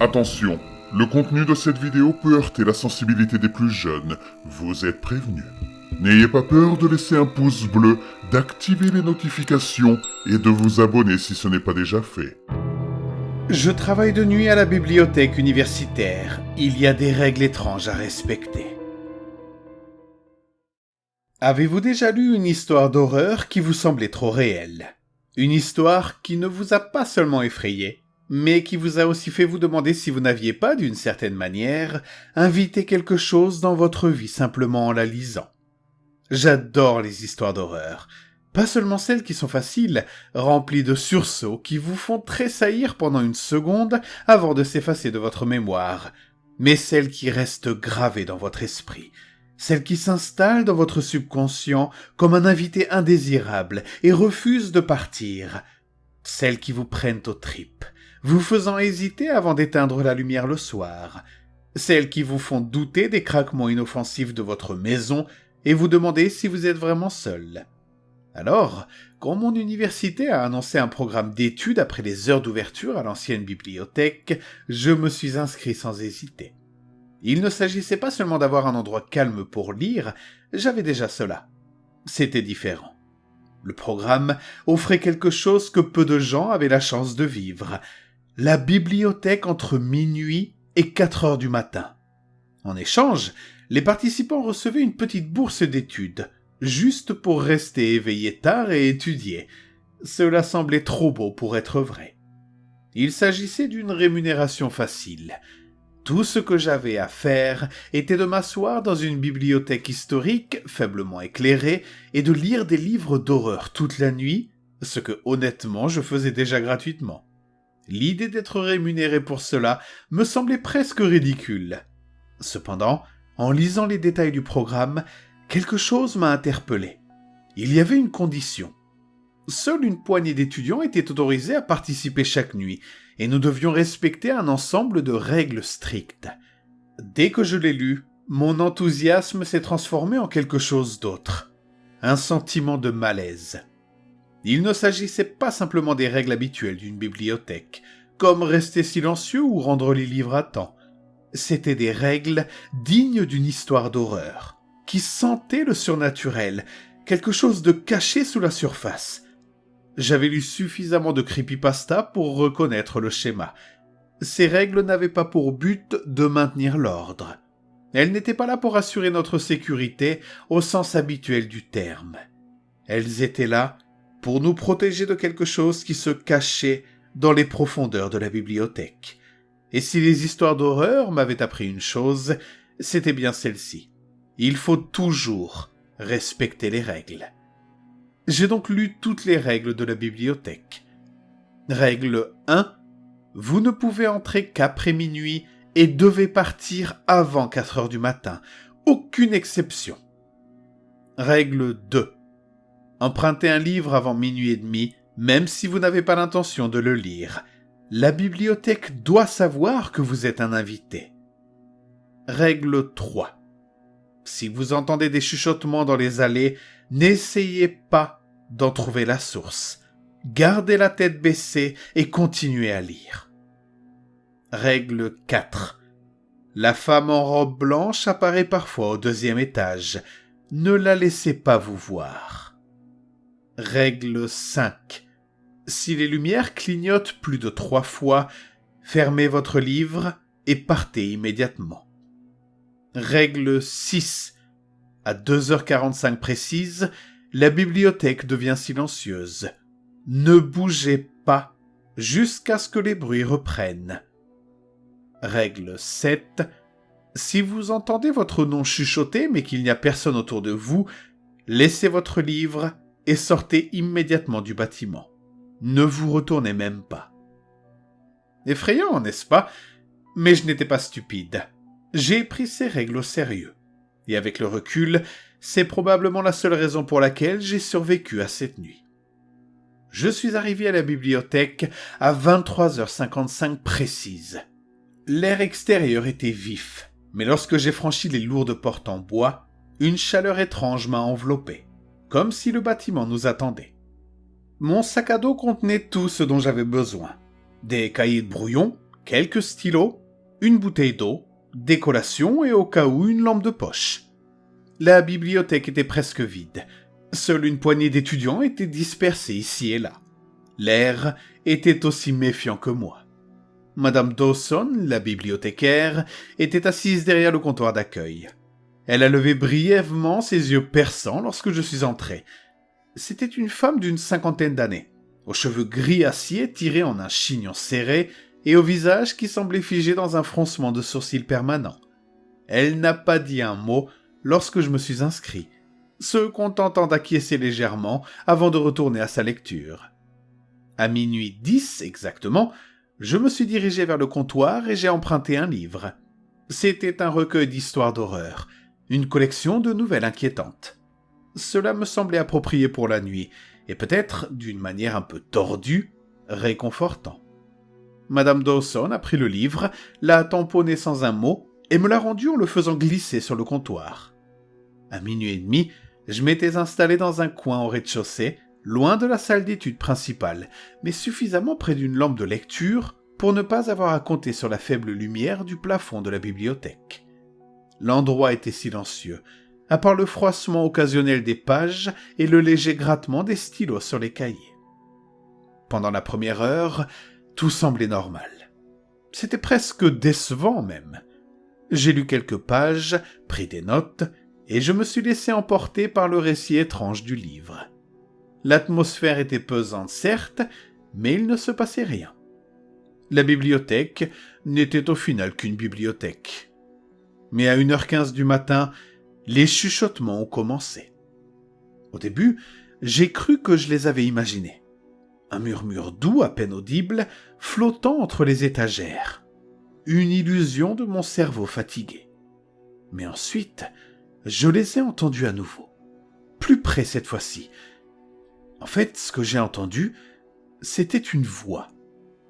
Attention, le contenu de cette vidéo peut heurter la sensibilité des plus jeunes, vous êtes prévenus. N'ayez pas peur de laisser un pouce bleu, d'activer les notifications et de vous abonner si ce n'est pas déjà fait. Je travaille de nuit à la bibliothèque universitaire. Il y a des règles étranges à respecter. Avez-vous déjà lu une histoire d'horreur qui vous semblait trop réelle? Une histoire qui ne vous a pas seulement effrayé, mais qui vous a aussi fait vous demander si vous n'aviez pas, d'une certaine manière, invité quelque chose dans votre vie simplement en la lisant. J'adore les histoires d'horreur. Pas seulement celles qui sont faciles, remplies de sursauts qui vous font tressaillir pendant une seconde avant de s'effacer de votre mémoire, mais celles qui restent gravées dans votre esprit, celles qui s'installent dans votre subconscient comme un invité indésirable et refusent de partir, celles qui vous prennent aux tripes, vous faisant hésiter avant d'éteindre la lumière le soir, celles qui vous font douter des craquements inoffensifs de votre maison et vous demander si vous êtes vraiment seul. Alors, quand mon université a annoncé un programme d'études après les heures d'ouverture à l'ancienne bibliothèque, je me suis inscrit sans hésiter. Il ne s'agissait pas seulement d'avoir un endroit calme pour lire, j'avais déjà cela. C'était différent. Le programme offrait quelque chose que peu de gens avaient la chance de vivre. La bibliothèque entre minuit et 4 heures du matin. En échange, les participants recevaient une petite bourse d'études, juste pour rester éveillés tard et étudier. Cela semblait trop beau pour être vrai. Il s'agissait d'une rémunération facile. Tout ce que j'avais à faire était de m'asseoir dans une bibliothèque historique, faiblement éclairée, et de lire des livres d'horreur toute la nuit, ce que honnêtement je faisais déjà gratuitement. L'idée d'être rémunéré pour cela me semblait presque ridicule. Cependant, en lisant les détails du programme, quelque chose m'a interpellé. Il y avait une condition. Seule une poignée d'étudiants était autorisée à participer chaque nuit, et nous devions respecter un ensemble de règles strictes. Dès que je l'ai lu, mon enthousiasme s'est transformé en quelque chose d'autre. Un sentiment de malaise. Il ne s'agissait pas simplement des règles habituelles d'une bibliothèque, comme rester silencieux ou rendre les livres à temps. C'étaient des règles dignes d'une histoire d'horreur, qui sentaient le surnaturel, quelque chose de caché sous la surface. J'avais lu suffisamment de creepypasta pour reconnaître le schéma. Ces règles n'avaient pas pour but de maintenir l'ordre. Elles n'étaient pas là pour assurer notre sécurité au sens habituel du terme. Elles étaient là pour nous protéger de quelque chose qui se cachait dans les profondeurs de la bibliothèque. Et si les histoires d'horreur m'avaient appris une chose, c'était bien celle-ci. Il faut toujours respecter les règles. J'ai donc lu toutes les règles de la bibliothèque. Règle 1. Vous ne pouvez entrer qu'après minuit et devez partir avant 4 heures du matin. Aucune exception. Règle 2. Empruntez un livre avant minuit et demi, même si vous n'avez pas l'intention de le lire. La bibliothèque doit savoir que vous êtes un invité. Règle 3. Si vous entendez des chuchotements dans les allées, n'essayez pas d'en trouver la source. Gardez la tête baissée et continuez à lire. Règle 4. La femme en robe blanche apparaît parfois au 2e étage. Ne la laissez pas vous voir. Règle 5. Si les lumières clignotent plus de 3 fois, fermez votre livre et partez immédiatement. Règle 6. À 2h45 précises, la bibliothèque devient silencieuse. Ne bougez pas jusqu'à ce que les bruits reprennent. Règle 7. Si vous entendez votre nom chuchoter mais qu'il n'y a personne autour de vous, laissez votre livre et sortez immédiatement du bâtiment. Ne vous retournez même pas. Effrayant, n'est-ce pas? Mais je n'étais pas stupide. J'ai pris ces règles au sérieux. Et avec le recul, c'est probablement la seule raison pour laquelle j'ai survécu à cette nuit. Je suis arrivé à la bibliothèque à 23h55 précise. L'air extérieur était vif, mais lorsque j'ai franchi les lourdes portes en bois, une chaleur étrange m'a enveloppé, comme si le bâtiment nous attendait. Mon sac à dos contenait tout ce dont j'avais besoin. Des cahiers de brouillon, quelques stylos, une bouteille d'eau, des collations et au cas où une lampe de poche. La bibliothèque était presque vide. Seule une poignée d'étudiants était dispersée ici et là. L'air était aussi méfiant que moi. Madame Dawson, la bibliothécaire, était assise derrière le comptoir d'accueil. Elle a levé brièvement ses yeux perçants lorsque je suis entré. C'était une femme d'une 50aine d'années, aux cheveux gris acier tirés en un chignon serré et au visage qui semblait figé dans un froncement de sourcils permanent. Elle n'a pas dit un mot lorsque je me suis inscrit, se contentant d'acquiescer légèrement avant de retourner à sa lecture. À minuit 10 exactement, je me suis dirigé vers le comptoir et j'ai emprunté un livre. C'était un recueil d'histoires d'horreur, une collection de nouvelles inquiétantes. Cela me semblait approprié pour la nuit, et peut-être, d'une manière un peu tordue, réconfortant. Madame Dawson a pris le livre, l'a tamponné sans un mot, et me l'a rendu en le faisant glisser sur le comptoir. À minuit et demi, je m'étais installé dans un coin au rez-de-chaussée, loin de la salle d'études principale, mais suffisamment près d'une lampe de lecture pour ne pas avoir à compter sur la faible lumière du plafond de la bibliothèque. L'endroit était silencieux, à part le froissement occasionnel des pages et le léger grattement des stylos sur les cahiers. Pendant la première heure, tout semblait normal. C'était presque décevant même. J'ai lu quelques pages, pris des notes, et je me suis laissé emporter par le récit étrange du livre. L'atmosphère était pesante, certes, mais il ne se passait rien. La bibliothèque n'était au final qu'une bibliothèque. Mais à 1h15 du matin, les chuchotements ont commencé. Au début, j'ai cru que je les avais imaginés. Un murmure doux, à peine audible, flottant entre les étagères. Une illusion de mon cerveau fatigué. Mais ensuite, je les ai entendus à nouveau. Plus près cette fois-ci. En fait, ce que j'ai entendu, c'était une voix.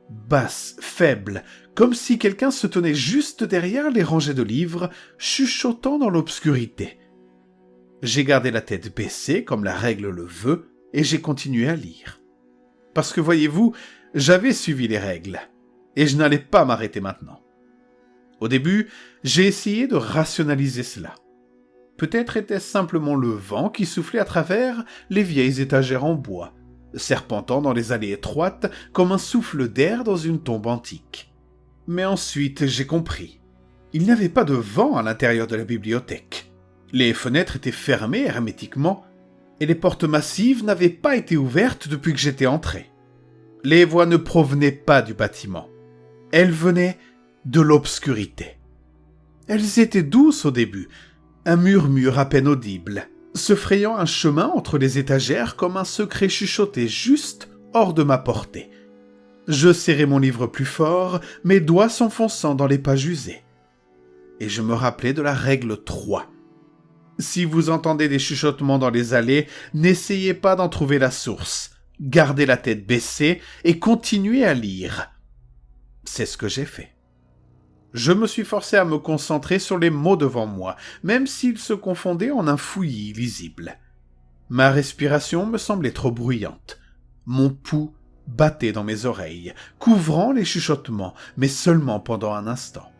Basse, faible, comme si quelqu'un se tenait juste derrière les rangées de livres, chuchotant dans l'obscurité. J'ai gardé la tête baissée, comme la règle le veut, et j'ai continué à lire. Parce que, voyez-vous, j'avais suivi les règles, et je n'allais pas m'arrêter maintenant. Au début, j'ai essayé de rationaliser cela. Peut-être était-ce simplement le vent qui soufflait à travers les vieilles étagères en bois, serpentant dans les allées étroites comme un souffle d'air dans une tombe antique. Mais ensuite, j'ai compris. Il n'y avait pas de vent à l'intérieur de la bibliothèque. Les fenêtres étaient fermées hermétiquement, et les portes massives n'avaient pas été ouvertes depuis que j'étais entré. Les voix ne provenaient pas du bâtiment. Elles venaient de l'obscurité. Elles étaient douces au début, un murmure à peine audible, se frayant un chemin entre les étagères comme un secret chuchoté juste hors de ma portée. Je serrai mon livre plus fort, mes doigts s'enfonçant dans les pages usées. Et je me rappelais de la règle 3. Si vous entendez des chuchotements dans les allées, n'essayez pas d'en trouver la source. Gardez la tête baissée et continuez à lire. C'est ce que j'ai fait. Je me suis forcé à me concentrer sur les mots devant moi, même s'ils se confondaient en un fouillis illisible. Ma respiration me semblait trop bruyante. Mon pouls battait dans mes oreilles, couvrant les chuchotements, mais seulement pendant un instant.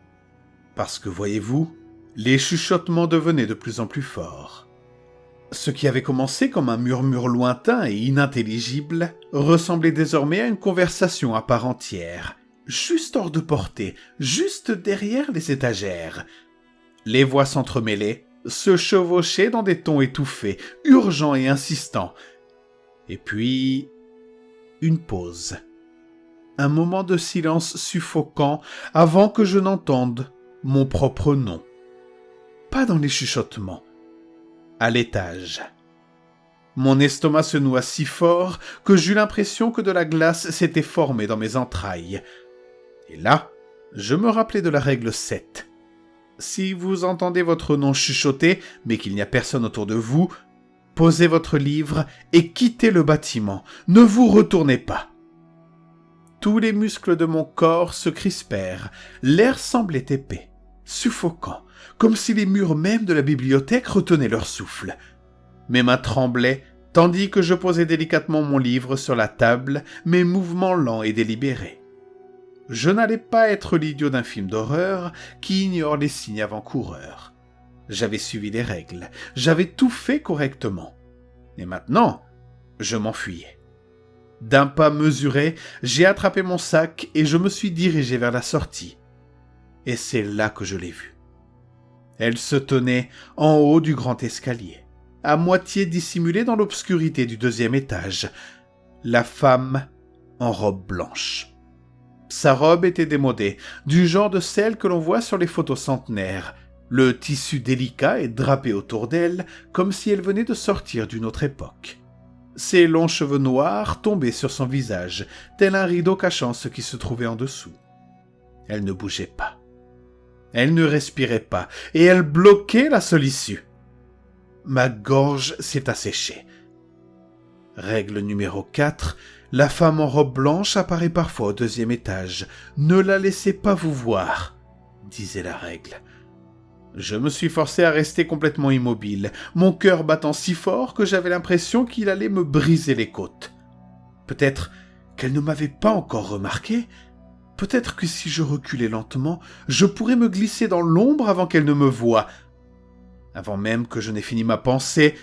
Parce que, voyez-vous, les chuchotements devenaient de plus en plus forts. Ce qui avait commencé comme un murmure lointain et inintelligible ressemblait désormais à une conversation à part entière, juste hors de portée, juste derrière les étagères. Les voix s'entremêlaient, se chevauchaient dans des tons étouffés, urgents et insistants. Et puis, une pause. Un moment de silence suffocant avant que je n'entende mon propre nom. Pas dans les chuchotements, à l'étage. Mon estomac se noua si fort que j'eus l'impression que de la glace s'était formée dans mes entrailles. Et là, je me rappelai de la règle 7. Si vous entendez votre nom chuchoter, mais qu'il n'y a personne autour de vous, posez votre livre et quittez le bâtiment. Ne vous retournez pas. Tous les muscles de mon corps se crispèrent. L'air semblait épais, suffocant, comme si les murs même de la bibliothèque retenaient leur souffle. Mes mains tremblaient, tandis que je posais délicatement mon livre sur la table, mes mouvements lents et délibérés. Je n'allais pas être l'idiot d'un film d'horreur qui ignore les signes avant-coureurs. J'avais suivi les règles, j'avais tout fait correctement. Et maintenant, je m'enfuyais. D'un pas mesuré, j'ai attrapé mon sac et je me suis dirigé vers la sortie. Et c'est là que je l'ai vue. Elle se tenait en haut du grand escalier, à moitié dissimulée dans l'obscurité du 2e étage. La femme en robe blanche. Sa robe était démodée, du genre de celle que l'on voit sur les photos centenaires. Le tissu délicat est drapé autour d'elle, comme si elle venait de sortir d'une autre époque. Ses longs cheveux noirs tombaient sur son visage, tel un rideau cachant ce qui se trouvait en dessous. Elle ne bougeait pas. Elle ne respirait pas, et elle bloquait la seule issue. Ma gorge s'est asséchée. Règle numéro 4, la femme en robe blanche apparaît parfois au 2e étage. Ne la laissez pas vous voir, disait la règle. Je me suis forcé à rester complètement immobile, mon cœur battant si fort que j'avais l'impression qu'il allait me briser les côtes. Peut-être qu'elle ne m'avait pas encore remarqué. Peut-être que si je reculais lentement, je pourrais me glisser dans l'ombre avant qu'elle ne me voie. Avant même que je n'ai fini ma pensée,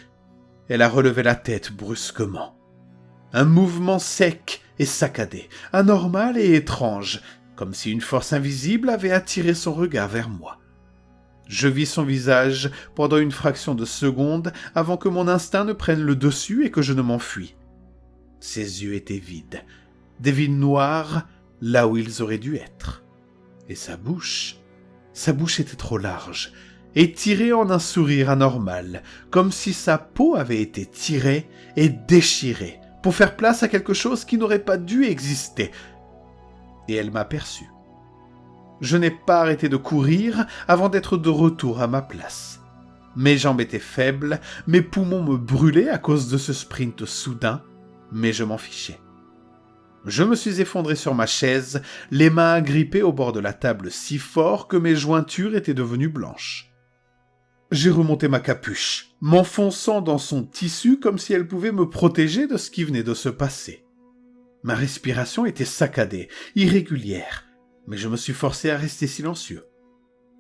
elle a relevé la tête brusquement. Un mouvement sec et saccadé, anormal et étrange, comme si une force invisible avait attiré son regard vers moi. Je vis son visage pendant une fraction de seconde avant que mon instinct ne prenne le dessus et que je ne m'enfuis. Ses yeux étaient vides, des vides noirs là où ils auraient dû être. Et sa bouche était trop large, étirée en un sourire anormal, comme si sa peau avait été tirée et déchirée pour faire place à quelque chose qui n'aurait pas dû exister. Et elle m'aperçut. Je n'ai pas arrêté de courir avant d'être de retour à ma place. Mes jambes étaient faibles, mes poumons me brûlaient à cause de ce sprint soudain, mais je m'en fichais. Je me suis effondré sur ma chaise, les mains agrippées au bord de la table si fort que mes jointures étaient devenues blanches. J'ai remonté ma capuche, m'enfonçant dans son tissu comme si elle pouvait me protéger de ce qui venait de se passer. Ma respiration était saccadée, irrégulière, mais je me suis forcé à rester silencieux.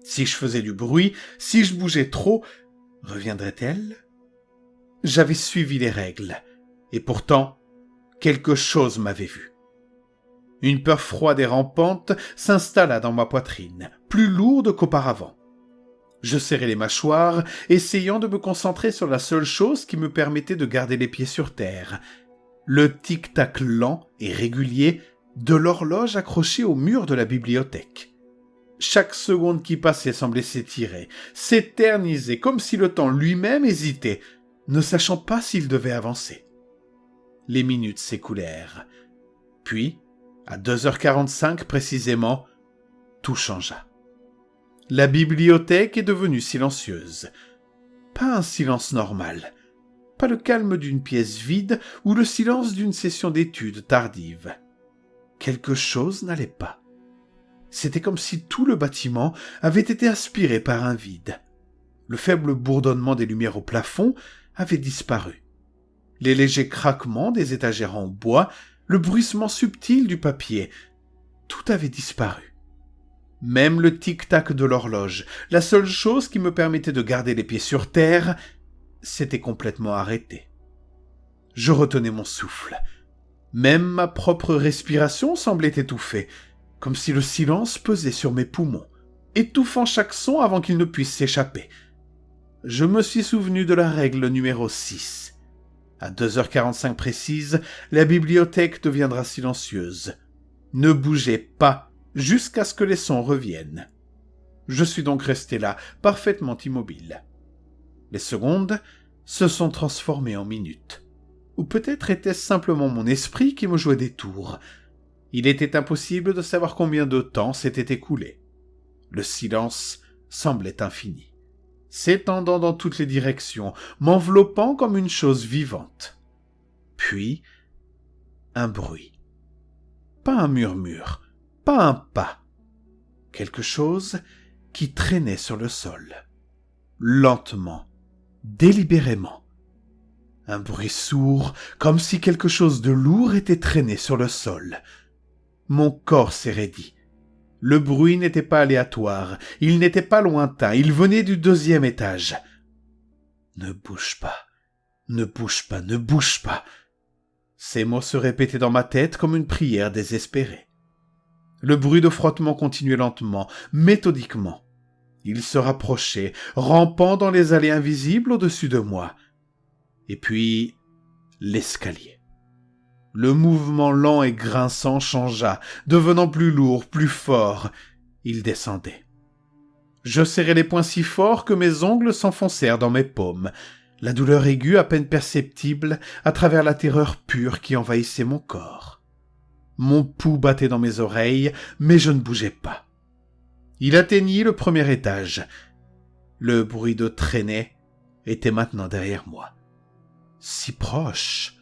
Si je faisais du bruit, si je bougeais trop, reviendrait-elle ? J'avais suivi les règles, et pourtant, quelque chose m'avait vu. Une peur froide et rampante s'installa dans ma poitrine, plus lourde qu'auparavant. Je serrai les mâchoires, essayant de me concentrer sur la seule chose qui me permettait de garder les pieds sur terre. Le tic-tac lent et régulier de l'horloge accrochée au mur de la bibliothèque. Chaque seconde qui passait semblait s'étirer, s'éterniser, comme si le temps lui-même hésitait, ne sachant pas s'il devait avancer. Les minutes s'écoulèrent. Puis, à 2h45 précisément, tout changea. La bibliothèque est devenue silencieuse. Pas un silence normal, pas le calme d'une pièce vide ou le silence d'une session d'études tardive. Quelque chose n'allait pas. C'était comme si tout le bâtiment avait été aspiré par un vide. Le faible bourdonnement des lumières au plafond avait disparu. Les légers craquements des étagères en bois, le bruissement subtil du papier, tout avait disparu. Même le tic-tac de l'horloge, la seule chose qui me permettait de garder les pieds sur terre, s'était complètement arrêté. Je retenais mon souffle. Même ma propre respiration semblait étouffée, comme si le silence pesait sur mes poumons, étouffant chaque son avant qu'il ne puisse s'échapper. Je me suis souvenu de la règle numéro 6. À 2h45 précise, la bibliothèque deviendra silencieuse. Ne bougez pas jusqu'à ce que les sons reviennent. Je suis donc resté là, parfaitement immobile. Les secondes se sont transformées en minutes. Ou peut-être était-ce simplement mon esprit qui me jouait des tours. Il était impossible de savoir combien de temps s'était écoulé. Le silence semblait infini, s'étendant dans toutes les directions, m'enveloppant comme une chose vivante. Puis, un bruit. Pas un murmure, pas un pas. Quelque chose qui traînait sur le sol. Lentement, délibérément. Un bruit sourd, comme si quelque chose de lourd était traîné sur le sol. Mon corps s'est raidi. Le bruit n'était pas aléatoire, il n'était pas lointain, il venait du 2e étage. « Ne bouge pas, ne bouge pas, ne bouge pas !» Ces mots se répétaient dans ma tête comme une prière désespérée. Le bruit de frottement continuait lentement, méthodiquement. Il se rapprochait, rampant dans les allées invisibles au-dessus de moi. Et puis, l'escalier. Le mouvement lent et grinçant changea, devenant plus lourd, plus fort. Il descendait. Je serrai les poings si fort que mes ongles s'enfoncèrent dans mes paumes. La douleur aiguë à peine perceptible à travers la terreur pure qui envahissait mon corps. Mon pouls battait dans mes oreilles, mais je ne bougeais pas. Il atteignit le 1er étage. Le bruit de traînée était maintenant derrière moi. Si proche.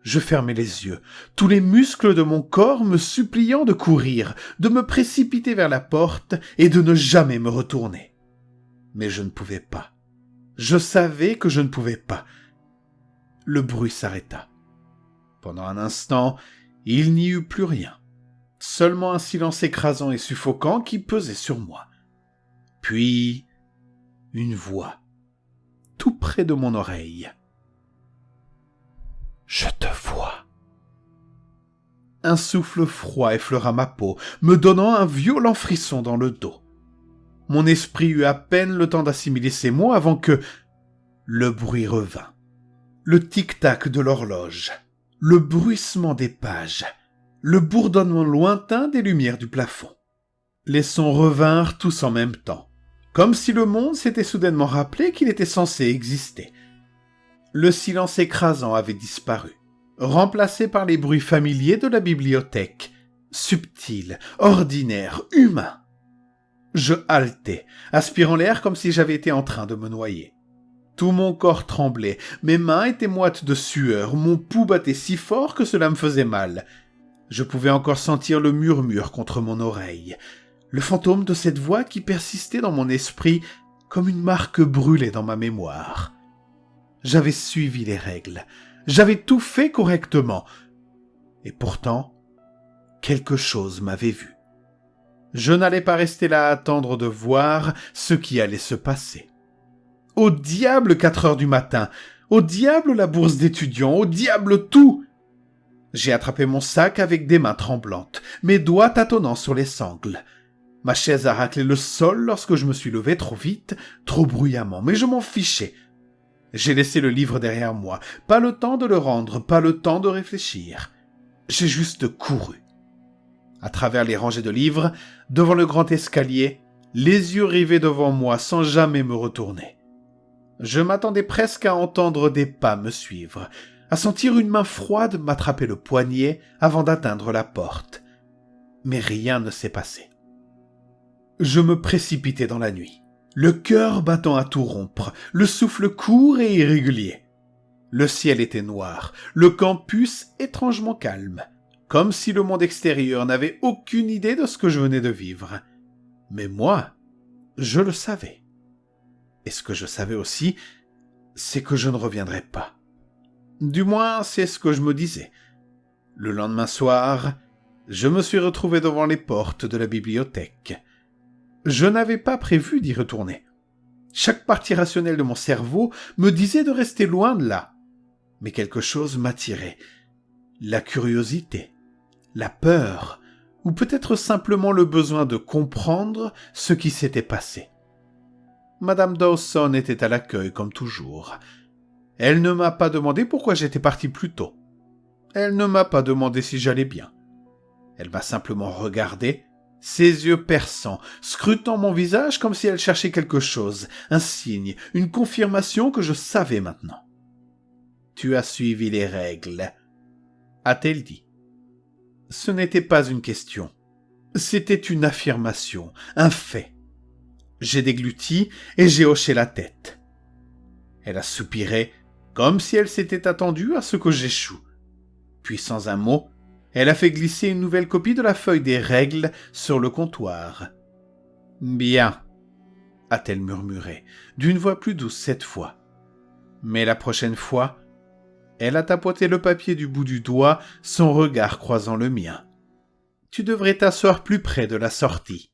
Je fermai les yeux, tous les muscles de mon corps me suppliant de courir, de me précipiter vers la porte et de ne jamais me retourner. Mais je ne pouvais pas. Je savais que je ne pouvais pas. Le bruit s'arrêta. Pendant un instant, il n'y eut plus rien. Seulement un silence écrasant et suffocant qui pesait sur moi. Puis, une voix, tout près de mon oreille. « Je te vois. » Un souffle froid effleura ma peau, me donnant un violent frisson dans le dos. Mon esprit eut à peine le temps d'assimiler ces mots avant que le bruit revint. Le tic-tac de l'horloge, le bruissement des pages, le bourdonnement lointain des lumières du plafond. Les sons revinrent tous en même temps, comme si le monde s'était soudainement rappelé qu'il était censé exister. Le silence écrasant avait disparu, remplacé par les bruits familiers de la bibliothèque, subtils, ordinaires, humains. Je haletais, aspirant l'air comme si j'avais été en train de me noyer. Tout mon corps tremblait, mes mains étaient moites de sueur, mon pouls battait si fort que cela me faisait mal. Je pouvais encore sentir le murmure contre mon oreille, le fantôme de cette voix qui persistait dans mon esprit comme une marque brûlée dans ma mémoire. J'avais suivi les règles, j'avais tout fait correctement, et pourtant, quelque chose m'avait vu. Je n'allais pas rester là à attendre de voir ce qui allait se passer. Au diable 4 heures du matin, au diable la bourse d'étudiant, au diable tout! J'ai attrapé mon sac avec des mains tremblantes, mes doigts tâtonnant sur les sangles. Ma chaise a raclé le sol lorsque je me suis levé trop vite, trop bruyamment, mais je m'en fichais. J'ai laissé le livre derrière moi, pas le temps de le rendre, pas le temps de réfléchir. J'ai juste couru. À travers les rangées de livres, devant le grand escalier, les yeux rivés devant moi sans jamais me retourner. Je m'attendais presque à entendre des pas me suivre, à sentir une main froide m'attraper le poignet avant d'atteindre la porte. Mais rien ne s'est passé. Je me précipitai dans la nuit, le cœur battant à tout rompre, le souffle court et irrégulier. Le ciel était noir, le campus étrangement calme, comme si le monde extérieur n'avait aucune idée de ce que je venais de vivre. Mais moi, je le savais. Et ce que je savais aussi, c'est que je ne reviendrais pas. Du moins, c'est ce que je me disais. Le lendemain soir, je me suis retrouvé devant les portes de la bibliothèque. Je n'avais pas prévu d'y retourner. Chaque partie rationnelle de mon cerveau me disait de rester loin de là. Mais quelque chose m'attirait. La curiosité, la peur, ou peut-être simplement le besoin de comprendre ce qui s'était passé. Madame Dawson était à l'accueil comme toujours. Elle ne m'a pas demandé pourquoi j'étais parti plus tôt. Elle ne m'a pas demandé si j'allais bien. Elle m'a simplement regardé, ses yeux perçants, scrutant mon visage comme si elle cherchait quelque chose, un signe, une confirmation que je savais maintenant. « Tu as suivi les règles », a-t-elle dit. Ce n'était pas une question. C'était une affirmation, un fait. J'ai dégluti et j'ai hoché la tête. Elle a soupiré, comme si elle s'était attendue à ce que j'échoue. Puis, sans un mot, elle a fait glisser une nouvelle copie de la feuille des règles sur le comptoir. « Bien », a-t-elle murmuré, d'une voix plus douce cette fois. Mais la prochaine fois, elle a tapoté le papier du bout du doigt, son regard croisant le mien. « tu devrais t'asseoir plus près de la sortie.